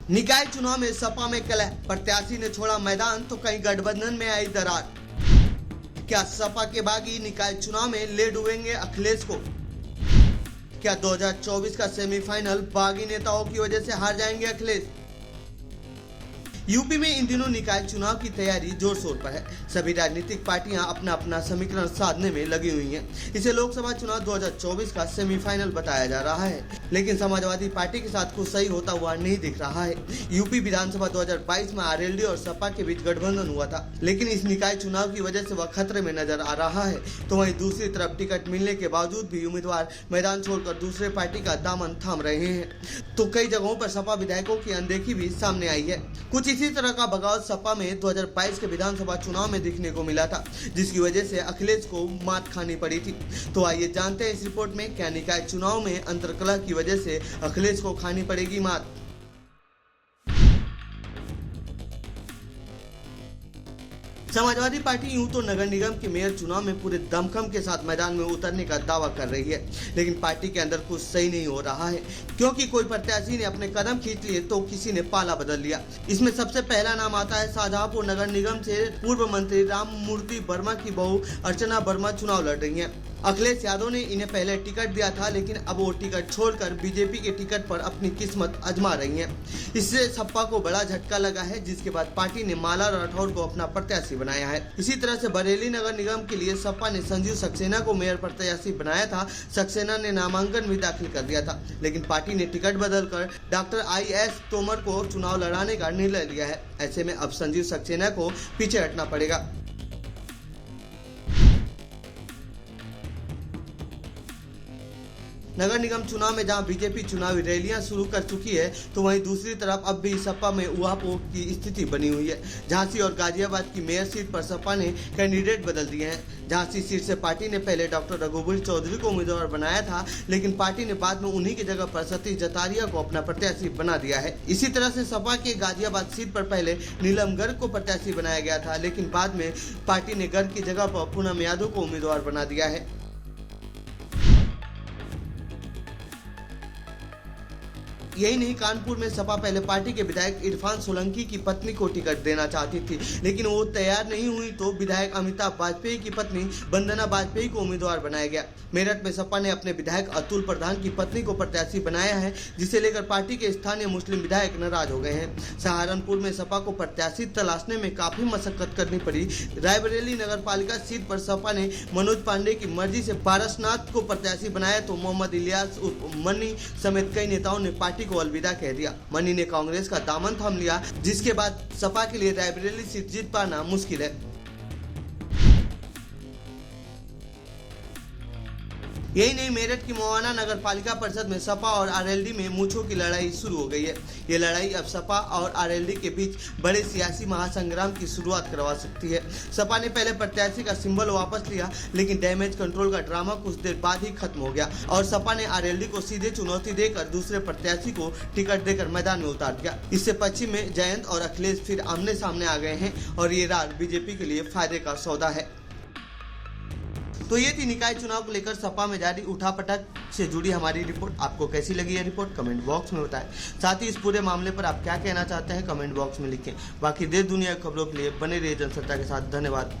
निकाय चुनाव में सपा में कलह, प्रत्याशी ने छोड़ा मैदान तो कहीं गठबंधन में आई दरार। क्या सपा के बागी निकाय चुनाव में ले डूबेंगे अखिलेश को? क्या 2024 का सेमीफाइनल बागी नेताओं की वजह से हार जाएंगे अखिलेश? यूपी में इन दिनों निकाय चुनाव की तैयारी जोर शोर पर है। सभी राजनीतिक पार्टियां अपना अपना समीकरण साधने में लगी हुई हैं। इसे लोकसभा चुनाव 2024 का सेमीफाइनल बताया जा रहा है, लेकिन समाजवादी पार्टी के साथ कुछ सही होता हुआ नहीं दिख रहा है। यूपी विधानसभा 2022 में आरएलडी और सपा के बीच गठबंधन हुआ था, लेकिन इस निकाय चुनाव की वजह से वह खतरे में नजर आ रहा है। तो वहीं दूसरी तरफ टिकट मिलने के बावजूद भी उम्मीदवार मैदान छोड़कर दूसरे पार्टी का दामन थाम रहे हैं। तो कई जगहों पर सपा विधायकों की अनदेखी भी सामने आई है। कुछ इसी तरह का बगावत सपा में 2022 के विधानसभा चुनाव में दिखने को मिला था, जिसकी वजह से अखिलेश को मात खानी पड़ी थी। तो आइए जानते हैं इस रिपोर्ट में, क्या निकाय चुनाव में अंतर्कलह की वजह से अखिलेश को खानी पड़ेगी मात। समाजवादी पार्टी यूं तो नगर निगम के मेयर चुनाव में पूरे दमखम के साथ मैदान में उतरने का दावा कर रही है, लेकिन पार्टी के अंदर कुछ सही नहीं हो रहा है, क्योंकि कोई प्रत्याशी ने अपने कदम खींच लिए तो किसी ने पाला बदल लिया। इसमें सबसे पहला नाम आता है शाहजहांपुर नगर निगम से पूर्व मंत्री राममूर्ति वर्मा की बहू अर्चना वर्मा चुनाव लड़ रही है। अखिलेश यादव ने इन्हें पहले टिकट दिया था, लेकिन अब वो टिकट छोड़कर बीजेपी के टिकट पर अपनी किस्मत आजमा रही हैं। इससे सपा को बड़ा झटका लगा है, जिसके बाद पार्टी ने माला राठौर को अपना प्रत्याशी बनाया है। इसी तरह से बरेली नगर निगम के लिए सपा ने संजीव सक्सेना को मेयर प्रत्याशी बनाया था। सक्सेना ने नामांकन भी दाखिल कर दिया था, लेकिन पार्टी ने टिकट बदलकर डॉक्टर IS तोमर को चुनाव लड़ाने का निर्णय लिया है। ऐसे में अब संजीव सक्सेना को पीछे हटना पड़ेगा। नगर निगम चुनाव में जहां बीजेपी चुनावी रैलियां शुरू कर चुकी है, तो वहीं दूसरी तरफ अब भी सपा में उहापोह की स्थिति बनी हुई है। झांसी और गाजियाबाद की मेयर सीट पर सपा ने कैंडिडेट बदल दिए हैं। झांसी सीट से पार्टी ने पहले डॉक्टर रघुवीर चौधरी को उम्मीदवार बनाया था, लेकिन पार्टी ने बाद में उन्हीं की जगह पर सतीश जतारिया को अपना प्रत्याशी बना दिया है। इसी तरह से सपा के गाजियाबाद सीट पर पहले नीलम गर्ग को प्रत्याशी बनाया गया था, लेकिन बाद में पार्टी ने गर्ग की जगह पर पूनम यादव को उम्मीदवार बना दिया है। यही नहीं, कानपुर में सपा पहले पार्टी के विधायक इरफान सोलंकी की पत्नी को टिकट देना चाहती थी, लेकिन वो तैयार नहीं हुई तो विधायक अमिताभ वाजपेयी की पत्नी वंदना वाजपेयी को उम्मीदवार बनाया गया। मेरठ में सपा ने अपने विधायक अतुल प्रधान की पत्नी को प्रत्याशी बनाया है, जिसे लेकर पार्टी के स्थानीय मुस्लिम विधायक नाराज हो गए हैं। सहारनपुर में सपा को प्रत्याशी तलाशने में काफी मशक्कत करनी पड़ी। रायबरेली नगर पालिका सीट पर सपा ने मनोज पांडे की मर्जी से पारसनाथ को प्रत्याशी बनाया, तो मोहम्मद इलियास उर्फ मनी समेत कई नेताओं ने पार्टी को अलविदा कह दिया। मनी ने कांग्रेस का दामन थाम लिया, जिसके बाद सपा के लिए रायबरेली सीट जीत पाना मुश्किल है। यही नहीं, मेरठ की मोहाना नगर पालिका परिषद में सपा और आरएलडी में मूंछों की लड़ाई शुरू हो गई है। ये लड़ाई अब सपा और आरएलडी के बीच बड़े सियासी महासंग्राम की शुरुआत करवा सकती है। सपा ने पहले प्रत्याशी का सिंबल वापस लिया, लेकिन डैमेज कंट्रोल का ड्रामा कुछ देर बाद ही खत्म हो गया और सपा ने आरएलडी को सीधे चुनौती देकर दूसरे प्रत्याशी को टिकट देकर मैदान में उतार दिया। इससे पश्चिम में जयंत और अखिलेश फिर आमने सामने आ गए हैं और ये रात बीजेपी के लिए फायदे का सौदा है। तो ये थी निकाय चुनाव को लेकर सपा में जारी उठापटक से जुड़ी हमारी रिपोर्ट। आपको कैसी लगी ये रिपोर्ट कमेंट बॉक्स में बताएं। साथ ही इस पूरे मामले पर आप क्या कहना चाहते हैं कमेंट बॉक्स में लिखें। बाकी देश दुनिया की खबरों के लिए बने रहिए जनसत्ता के साथ। धन्यवाद।